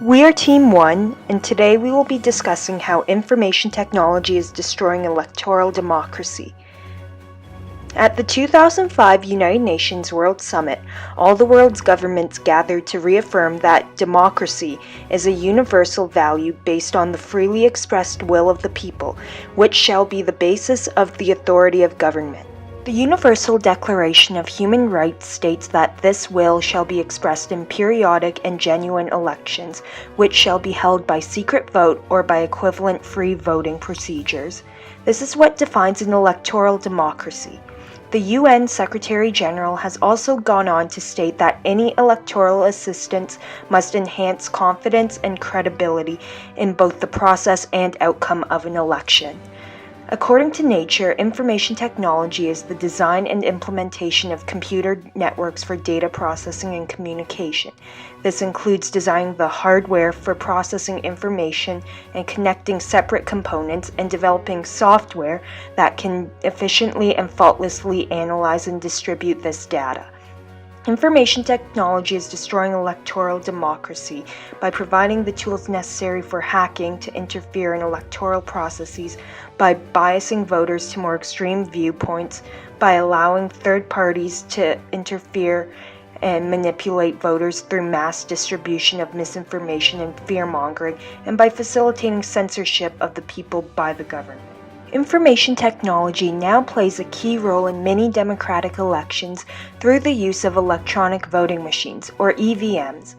We are Team 1, and today we will be discussing how information technology is destroying electoral democracy. At the 2005 United Nations World Summit, all the world's governments gathered to reaffirm that democracy is a universal value based on the freely expressed will of the people, which shall be the basis of the authority of government. The Universal Declaration of Human Rights states that this will shall be expressed in periodic and genuine elections, which shall be held by secret vote or by equivalent free voting procedures. This is what defines an electoral democracy. The UN Secretary-General has also gone on to state that any electoral assistance must enhance confidence and credibility in both the process and outcome of an election. According to Nature, information technology is the design and implementation of computer networks for data processing and communication. This includes designing the hardware for processing information and connecting separate components, and developing software that can efficiently and faultlessly analyze and distribute this data. Information technology is destroying electoral democracy by providing the tools necessary for hacking to interfere in electoral processes, by biasing voters to more extreme viewpoints, by allowing third parties to interfere and manipulate voters through mass distribution of misinformation and fear-mongering, and by facilitating censorship of the people by the government. Information technology now plays a key role in many democratic elections through the use of electronic voting machines, or EVMs.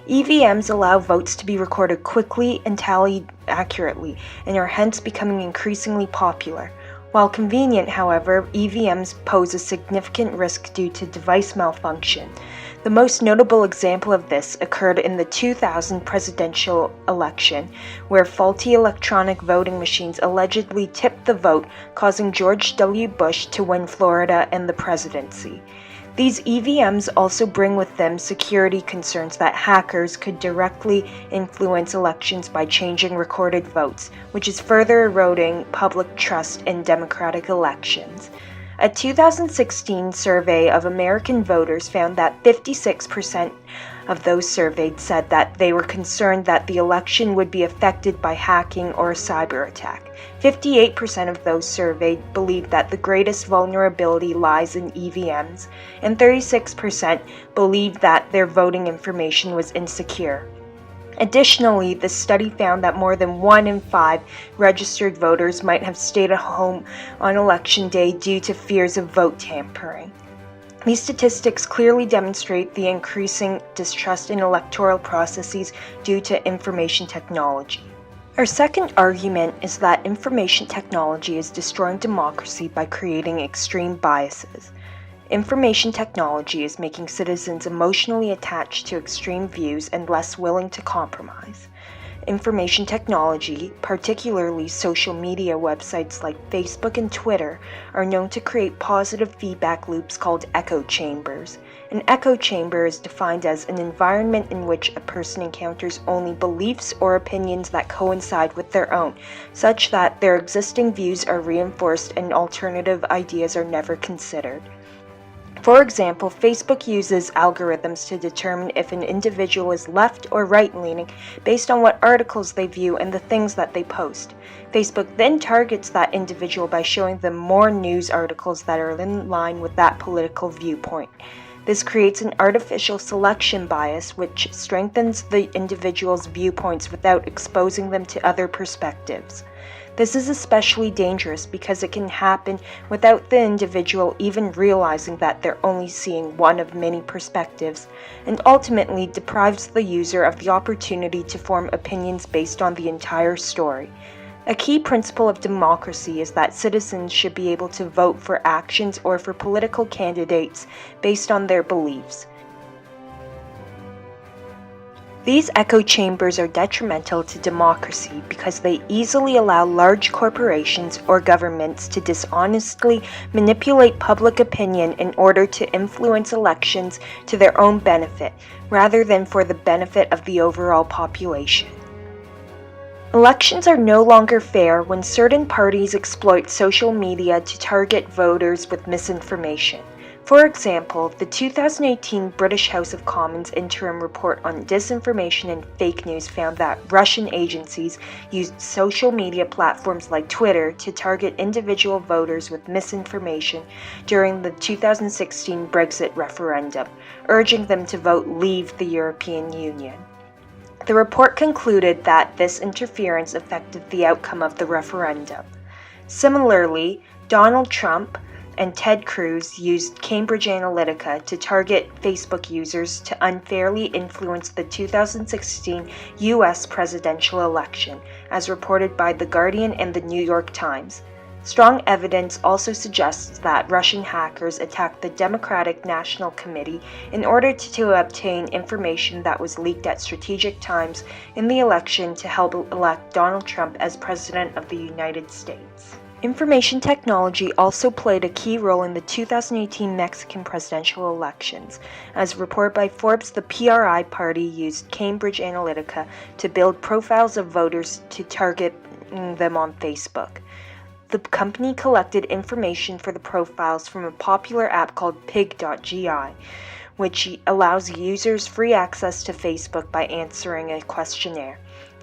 EVMs allow votes to be recorded quickly and tallied accurately, and are hence becoming increasingly popular. While convenient, however, EVMs pose a significant risk due to device malfunction. The most notable example of this occurred in the 2000 presidential election, where faulty electronic voting machines allegedly tipped the vote, causing George W. Bush to win Florida and the presidency. These EVMs also bring with them security concerns that hackers could directly influence elections by changing recorded votes, which is further eroding public trust in democratic elections. A 2016 survey of American voters found that 56% of those surveyed said that they were concerned that the election would be affected by hacking or a cyber attack. 58% of those surveyed believed that the greatest vulnerability lies in EVMs, and 36% believed that their voting information was insecure. Additionally, the study found that more than 1 in 5 registered voters might have stayed at home on election day due to fears of vote tampering. These statistics clearly demonstrate the increasing distrust in electoral processes due to information technology. Our second argument is that information technology is destroying democracy by creating extreme biases. Information technology is making citizens emotionally attached to extreme views and less willing to compromise. Information technology, particularly social media websites like Facebook and Twitter, are known to create positive feedback loops called echo chambers. An echo chamber is defined as an environment in which a person encounters only beliefs or opinions that coincide with their own, such that their existing views are reinforced and alternative ideas are never considered. For example, Facebook uses algorithms to determine if an individual is left or right-leaning based on what articles they view and the things that they post. Facebook then targets that individual by showing them more news articles that are in line with that political viewpoint. This creates an artificial selection bias which strengthens the individual's viewpoints without exposing them to other perspectives. This is especially dangerous because it can happen without the individual even realizing that they're only seeing one of many perspectives, and ultimately deprives the user of the opportunity to form opinions based on the entire story. A key principle of democracy is that citizens should be able to vote for actions or for political candidates based on their beliefs. These echo chambers are detrimental to democracy because they easily allow large corporations or governments to dishonestly manipulate public opinion in order to influence elections to their own benefit, rather than for the benefit of the overall population. Elections are no longer fair when certain parties exploit social media to target voters with misinformation. For example, the 2018 British House of Commons interim report on disinformation and fake news found that Russian agencies used social media platforms like Twitter to target individual voters with misinformation during the 2016 Brexit referendum, urging them to vote Leave the European Union. The report concluded that this interference affected the outcome of the referendum. Similarly, Donald Trump and Ted Cruz used Cambridge Analytica to target Facebook users to unfairly influence the 2016 U.S. presidential election, as reported by The Guardian and The New York Times. Strong evidence also suggests that Russian hackers attacked the Democratic National Committee in order to obtain information that was leaked at strategic times in the election to help elect Donald Trump as President of the United States. Information technology also played a key role in the 2018 Mexican presidential elections. As reported by Forbes, the PRI party used Cambridge Analytica to build profiles of voters to target them on Facebook. The company collected information for the profiles from a popular app called pig.gi, which allows users free access to Facebook by answering a questionnaire.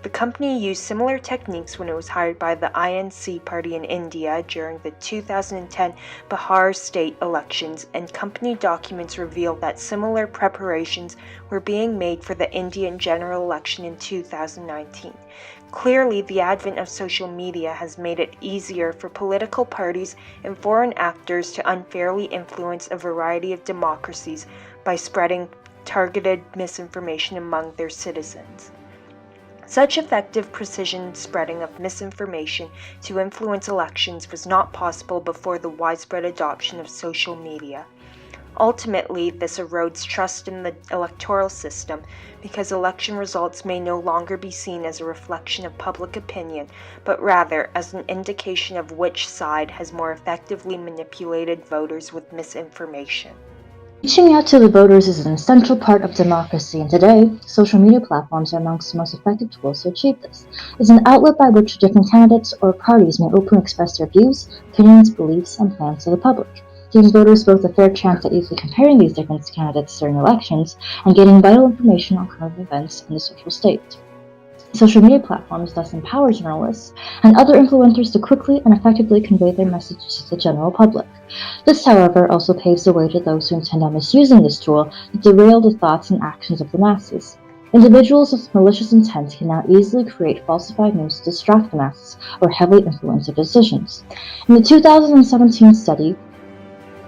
The company used similar techniques when it was hired by the INC party in India during the 2010 Bihar state elections, and company documents reveal that similar preparations were being made for the Indian general election in 2019. Clearly, the advent of social media has made it easier for political parties and foreign actors to unfairly influence a variety of democracies by spreading targeted misinformation among their citizens. Such effective precision spreading of misinformation to influence elections was not possible before the widespread adoption of social media. Ultimately, this erodes trust in the electoral system because election results may no longer be seen as a reflection of public opinion, but rather as an indication of which side has more effectively manipulated voters with misinformation. Reaching out to the voters is an essential part of democracy, and today, social media platforms are amongst the most effective tools to achieve this. It's an outlet by which different candidates or parties may openly express their views, opinions, beliefs, and plans to the public, giving voters both a fair chance at easily comparing these different candidates during elections and getting vital information on current events in the social state. Social media platforms thus empower journalists and other influencers to quickly and effectively convey their messages to the general public. This, however, also paves the way to those who intend on misusing this tool to derail the thoughts and actions of the masses. Individuals with malicious intent can now easily create falsified news to distract the masses or heavily influence their decisions. In the 2017 study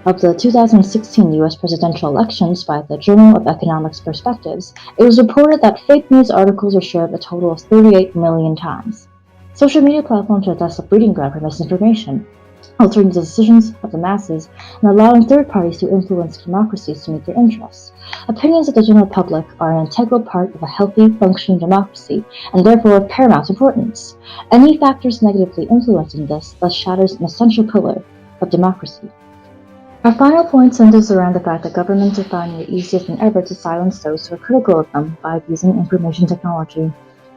of the 2016 U.S. presidential elections by the Journal of Economics Perspectives, it was reported that fake news articles were shared a total of 38 million times. Social media platforms are thus a breeding ground for misinformation, altering the decisions of the masses and allowing third parties to influence democracies to meet their interests. Opinions of the general public are an integral part of a healthy, functioning democracy, and therefore of paramount importance. Any factors negatively influencing this thus shatters an essential pillar of democracy. Our final point centers around the fact that governments are finding it easier than ever to silence those who are critical of them by using information technology.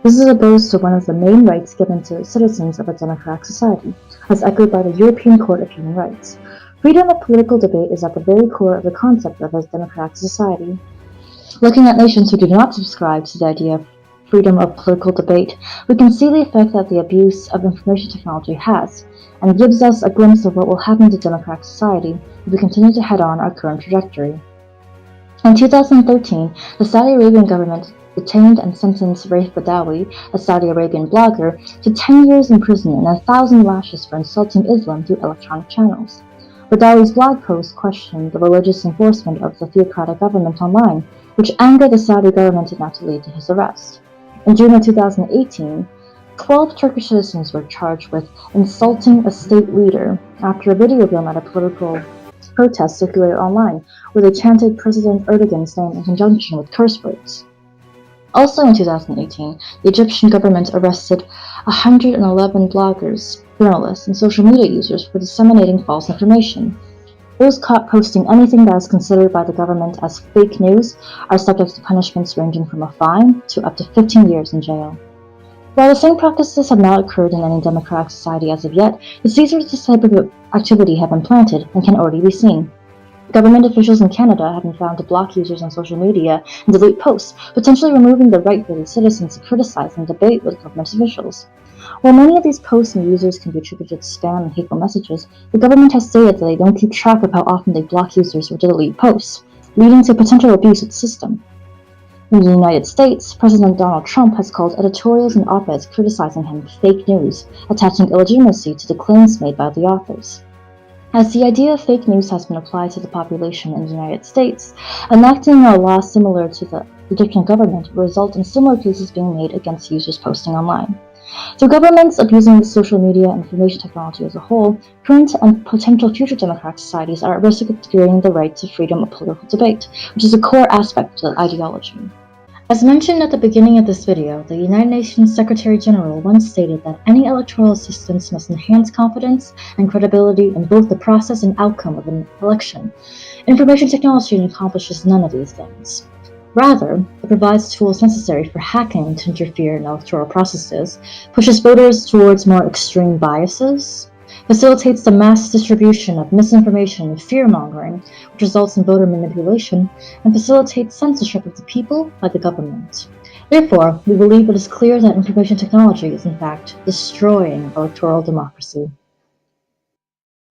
This is opposed to one of the main rights given to citizens of a democratic society, as echoed by the European Court of Human Rights. Freedom of political debate is at the very core of the concept of a democratic society. Looking at nations who do not subscribe to the idea of freedom of political debate, we can see the effect that the abuse of information technology has, and gives us a glimpse of what will happen to democratic society if we continue to head on our current trajectory. In 2013, the Saudi Arabian government detained and sentenced Raif Badawi, a Saudi Arabian blogger, to 10 years in prison and 1,000 lashes for insulting Islam through electronic channels. Badawi's blog post questioned the religious enforcement of the theocratic government online, which angered the Saudi government enough to lead to his arrest. In June of 2018, 12 Turkish citizens were charged with insulting a state leader after a video of them at a political protest circulated online, where they chanted President Erdogan's name in conjunction with curse words. Also in 2018, the Egyptian government arrested 111 bloggers, journalists, and social media users for disseminating false information. Those caught posting anything that is considered by the government as fake news are subject to punishments ranging from a fine to up to 15 years in jail. While the same practices have not occurred in any democratic society as of yet, the seeds of this type of activity have been planted and can already be seen. Government officials in Canada have been found to block users on social media and delete posts, potentially removing the right for these citizens to criticize and debate with government officials. While many of these posts and users can be attributed to spam and hateful messages, the government has stated that they don't keep track of how often they block users or delete posts, leading to potential abuse of the system. In the United States, President Donald Trump has called editorials and op-eds criticizing him fake news, attaching illegitimacy to the claims made by the authors. As the idea of fake news has been applied to the population in the United States, enacting a law similar to the Egyptian government will result in similar cases being made against users posting online. So governments abusing social media and information technology as a whole, current and potential future democratic societies are at risk of obscuring the right to freedom of political debate, which is a core aspect of the ideology. As mentioned at the beginning of this video, the United Nations Secretary General once stated that any electoral assistance must enhance confidence and credibility in both the process and outcome of an election. Information technology accomplishes none of these things. Rather, it provides tools necessary for hacking to interfere in electoral processes, pushes voters towards more extreme biases, facilitates the mass distribution of misinformation and fear-mongering, which results in voter manipulation, and facilitates censorship of the people by the government. Therefore, we believe it is clear that information technology is in fact destroying electoral democracy.